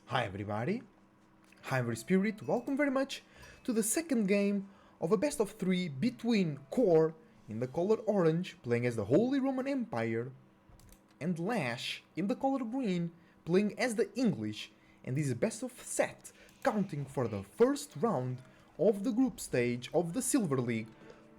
Hi everybody, hi every spirit, welcome very much to the second game of a best of 3 between Core in the color orange playing as the Holy Roman Empire and Lash in the color green playing as the English, and this is best of set counting for the first round of the group stage of the Silver League.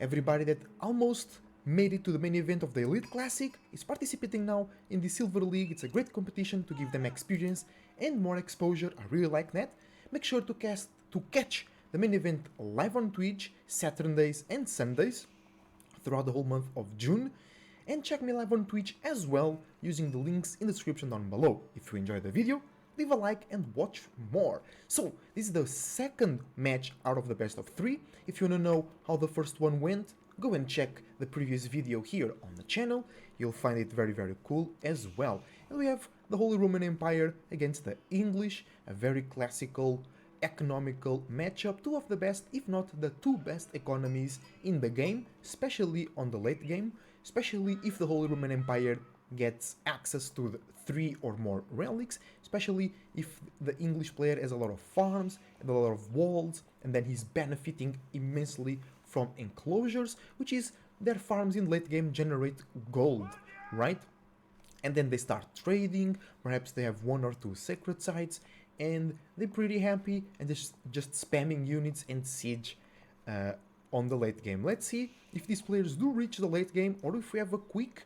Everybody that almost made it to the main event of the Elite Classic is participating now in the Silver League. It's a great competition to give them experience and more exposure. I really like that. Make sure to catch the main event live on Twitch Saturdays and Sundays throughout the whole month of June, and check me live on Twitch as well using the links in the description down below. If you enjoyed the video, leave a like and watch more. So this is the second match out of the best of 3. If you want to know how the first one went, go and check the previous video here on the channel. You'll find it very cool as well. And we have the Holy Roman Empire against the English, a very classical economical matchup, two of the best, if not the two best economies in the game, especially on the late game, especially if the Holy Roman Empire gets access to the 3 or more relics, especially if the English player has a lot of farms and a lot of walls, and then he's benefiting immensely from enclosures, which is their farms in late game generate gold, right? And then they start trading, perhaps they have 1 or 2 sacred sites, and they're pretty happy and just spamming units and siege on the late game. Let's see if these players do reach the late game or if we have a quick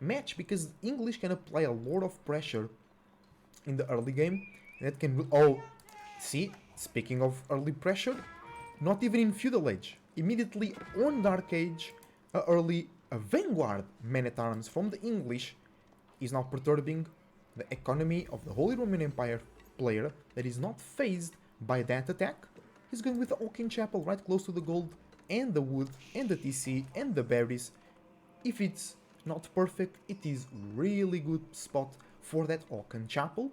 match, because English can apply a lot of pressure in the early game. That can... Oh, see, speaking of early pressure, not even in Feudal Age. Immediately on Dark Age, a Vanguard man-at-arms from the English is now perturbing the economy of the Holy Roman Empire player that is not phased by that attack. He's going with the Oaken Chapel right close to the gold and the wood and the TC and the berries. If it's not perfect, it is really good spot for that Oaken Chapel.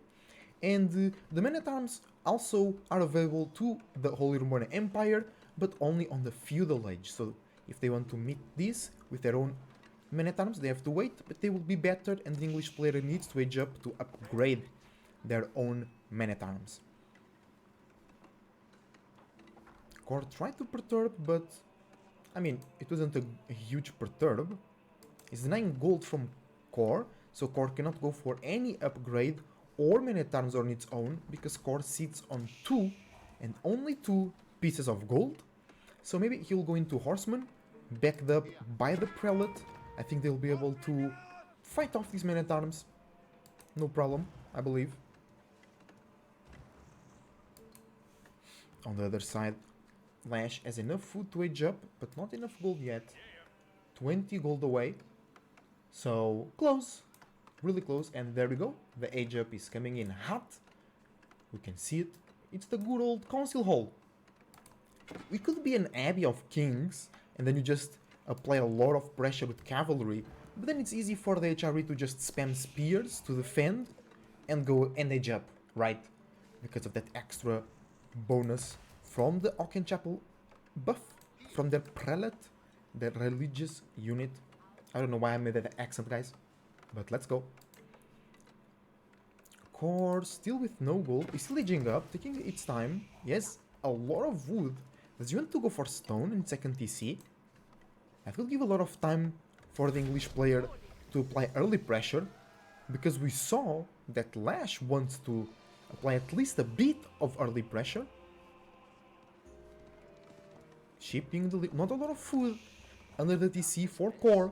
And the men-at-arms also are available to the Holy Roman Empire, but only on the Feudal Age. So if they want to meet this with their own men-at-arms, they have to wait, but they will be better, and the English player needs to age up to upgrade their own men-at-arms. Core tried to perturb, but I mean, it wasn't a huge perturb. It's 9 gold from Core, so Core cannot go for any upgrade or men-at-arms on its own, because Core sits on 2 and only 2 pieces of gold. So maybe he'll go into Horseman, backed up by the Prelate. I think they'll be able to fight off these men-at-arms. No problem, I believe. On the other side, Lash has enough food to age up, but not enough gold yet. 20 gold away. So, close. Really close, and there we go. The age up is coming in hot. We can see it. It's the good old Council Hall. We could be an Abbey of Kings, and then you just apply a lot of pressure with cavalry, but then it's easy for the HRE to just spam spears to defend and go and age up, right? Because of that extra bonus from the Oaken Chapel buff, from their prelate, their religious unit. I don't know why I made that accent, guys, but let's go. Core still with no gold, is still aging up, taking its time. Yes, a lot of wood. Does he want to go for stone in second TC? That will give a lot of time for the English player to apply early pressure, because we saw that Lash wants to apply at least a bit of early pressure. Shipping the... not a lot of food under the TC for Core.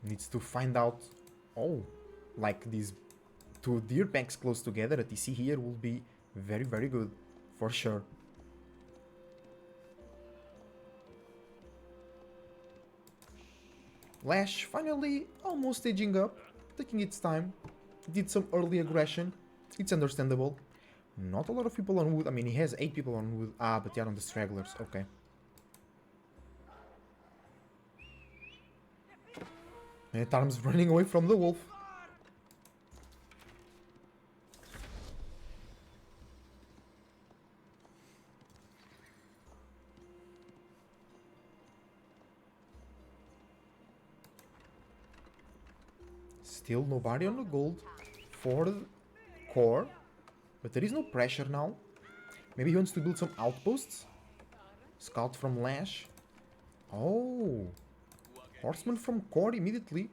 Needs to find out... oh, like these 2 deer packs close together, a TC here will be very good, for sure. Lash finally almost aging up, taking its time, did some early aggression, it's understandable. Not a lot of people on wood, I mean he has 8 people on wood, but they are on the stragglers, okay. And Arm's running away from the wolf. Still nobody on the gold for the core. But there is no pressure now. Maybe he wants to build some outposts. Scout from Lash. Oh. Horseman from core immediately.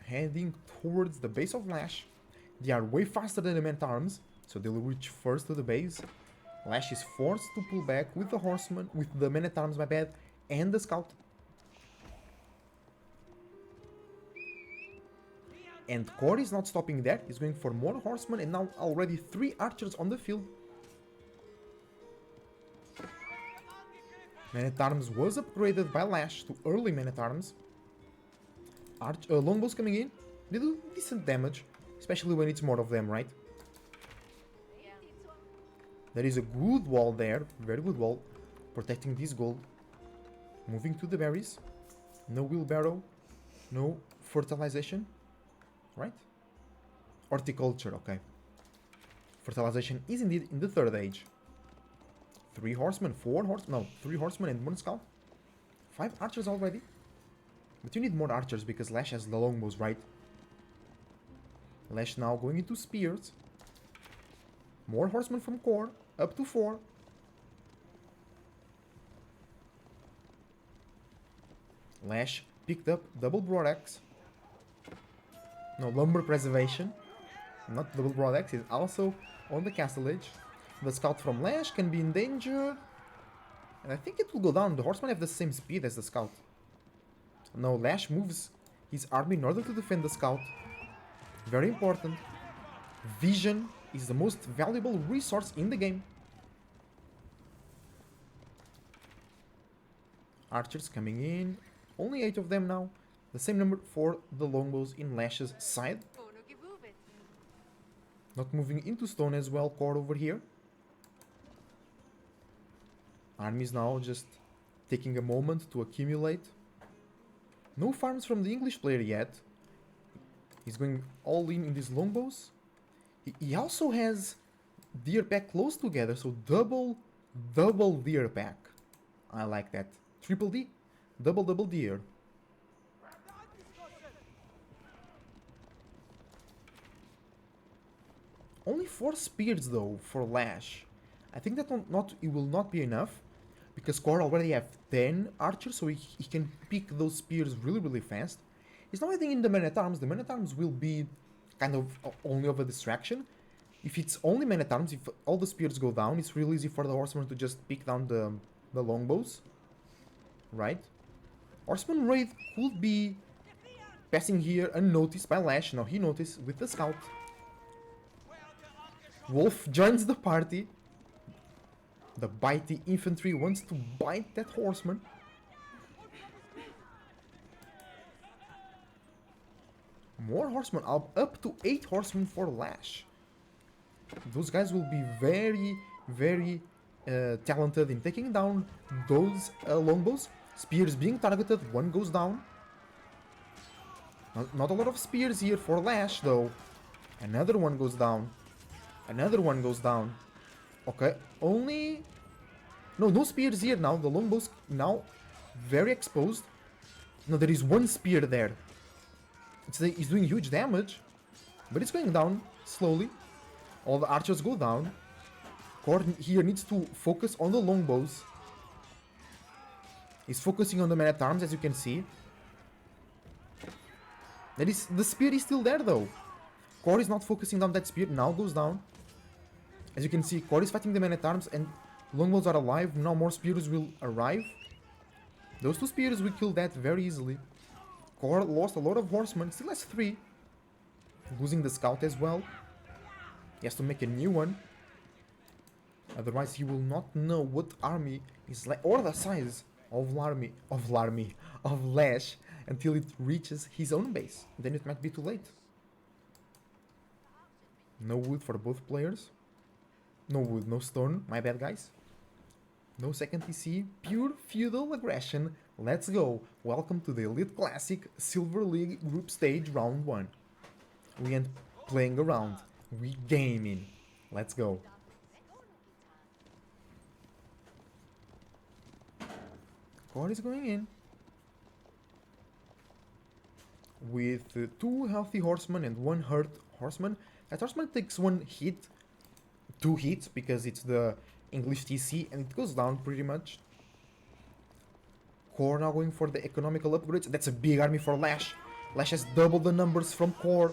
Heading towards the base of Lash. They are way faster than the men-at-arms, so they'll reach first to the base. Lash is forced to pull back with the horseman, with the men-at-arms, my bad, and the scout. And Core is not stopping there, he's going for more horsemen, and now already 3 archers on the field. Man-at-arms was upgraded by Lash to early man-at-arms. Longbows coming in, they do decent damage, especially when it's more of them, right? There is a good wall there, very good wall, protecting this gold. Moving to the berries. No wheelbarrow, no fertilization, right? Horticulture, okay. Fertilization is indeed in the 3rd age. 3 horsemen, 4 horsemen, no, 3 horsemen and 1 scout. 5 archers already. But you need more archers because Lash has the longbows, right? Lash now going into spears. More horsemen from core, up to 4. Lash picked up double broadaxe. No, lumber preservation. Not double broadaxe, is also on the castle edge. The scout from Lash can be in danger. And I think it will go down. The horsemen have the same speed as the scout. No, Lash moves his army in order to defend the scout. Very important. Vision is the most valuable resource in the game. Archers coming in. Only 8 of them now. The same number for the longbows in Lash's side. Not moving into stone as well, core over here. Armies now just taking a moment to accumulate. No farms from the English player yet. He's going all in these longbows. He also has deer pack close together, so double deer pack. I like that. Triple D, double deer. Only 4 spears though for Lash. I think that it will not be enough, because Core already have 10 archers, so he can pick those spears really fast. He's not adding in the men-at-arms. The men-at-arms will be kind of only of a distraction. If it's only men-at-arms, if all the spears go down, it's really easy for the horseman to just pick down the longbows. Right? Horseman Raid could be passing here unnoticed by Lash. Now he noticed with the scout. Wolf joins the party. The bitey infantry wants to bite that horseman. More horsemen, up to 8 horsemen for Lash. Those guys will be very talented in taking down those longbows. Spears being targeted, 1 goes down. Not a lot of spears here for Lash though. Another one goes down. Another one goes down. Okay, only... No spears here now. The longbows now very exposed. No, there is 1 spear there. It's doing huge damage, but it's going down slowly. All the archers go down. Core here needs to focus on the longbows. He's focusing on the men-at-arms, as you can see. The spear is still there though. Core is not focusing on that spear. Now goes down. As you can see, Core is fighting the men-at-arms and longbows are alive. Now more spears will arrive. Those 2 spears will kill that very easily. Core lost a lot of horsemen, still has 3. Losing the scout as well. He has to make a new one. Otherwise he will not know what army is like, or the size of Lash, until it reaches his own base. Then it might be too late. No wood for both players. No wood, no stone. My bad, guys. No second TC. Pure feudal aggression. Let's go. Welcome to the Elite Classic Silver League Group Stage Round 1. We ain't playing around. We gaming. Let's go. Core is going in. with 2 healthy horsemen and 1 hurt horseman. That horseman takes 1 hit, 2 hits because it's the English TC and it goes down pretty much. Core now going for the economical upgrades. That's a big army for Lash. Lash has double the numbers from Core.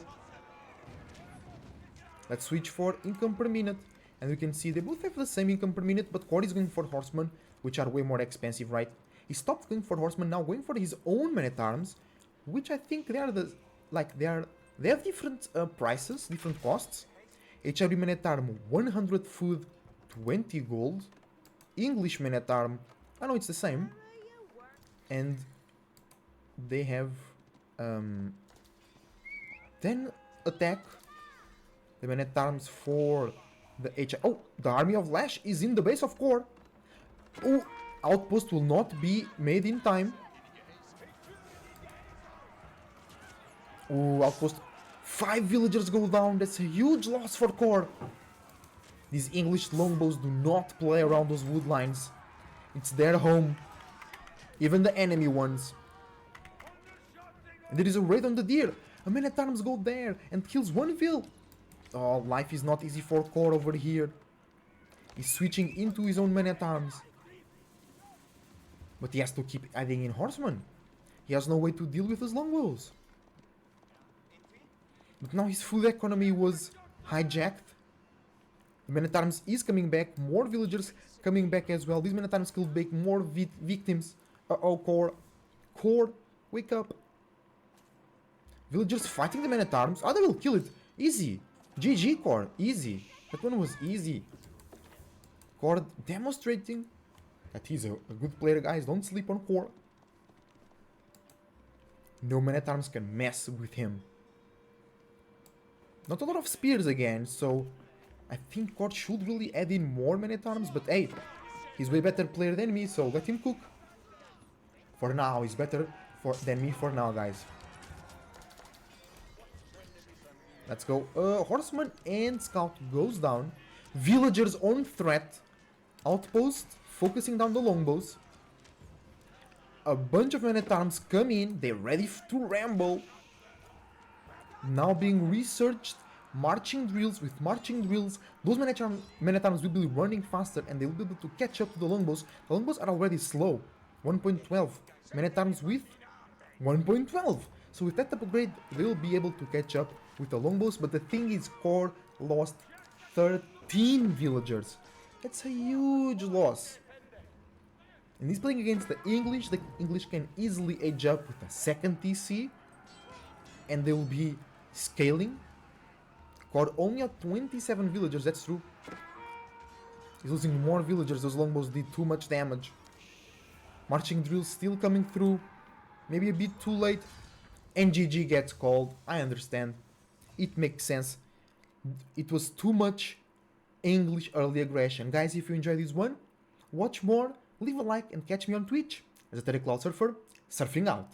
Let's switch for income per minute. And we can see they both have the same income per minute, but Core is going for horsemen, which are way more expensive, right? He stopped going for horsemen, now going for his own men-at-arms, which I think they are they have different prices, different costs. HRB men-at-arm 100 food, 20 gold. English men-at-arm, I know it's the same. And they have 10 attack. The men-at-arms for the Oh, the army of Lash is in the base of Core. Oh, outpost will not be made in time. Oh, outpost. 5 villagers go down. That's a huge loss for Core. These English longbows do not play around those wood lines. It's their home. Even the enemy ones. And there is a raid on the deer. A man-at-arms go there and kills 1 vill. Oh, life is not easy for Core over here. He's switching into his own men-at-arms. But he has to keep adding in horsemen. He has no way to deal with his longbows. But now his food economy was hijacked. The men-at-arms is coming back. More villagers coming back as well. These men-at-arms could make more victims. Uh-oh, Core. Core, wake up. Villagers fighting the men-at-arms. Oh, they will kill it. Easy. GG, Core. Easy. That one was easy. Core demonstrating that he's a good player, guys. Don't sleep on Core. No men-at-arms can mess with him. Not a lot of spears again, so I think Core should really add in more men-at-arms, but hey, he's way better player than me, so let him cook. For now, he's better than me for now, guys. Let's go. Horseman and Scout goes down. Villagers on threat. Outpost focusing down the longbows. A bunch of men-at-arms come in. They're ready to ramble. Now being researched. Marching drills. With marching drills, those men-at-arms will be running faster and they will be able to catch up to the longbows. The longbows are already slow. 1.12. Men-at-arms with 1.12. So with that upgrade, they will be able to catch up with the longbows. But the thing is, Core lost 13 villagers. That's a huge loss. And he's playing against the English. The English can easily age up with a second TC. And they will be scaling. Core only at 27 villagers, that's true. He's losing more villagers, those longbows did too much damage. Marching drills still coming through. Maybe a bit too late. And GG gets called, I understand. It makes sense. It was too much English early aggression. Guys, if you enjoyed this one, watch more, leave a like and catch me on Twitch as a Cloud Surfer, surfing out.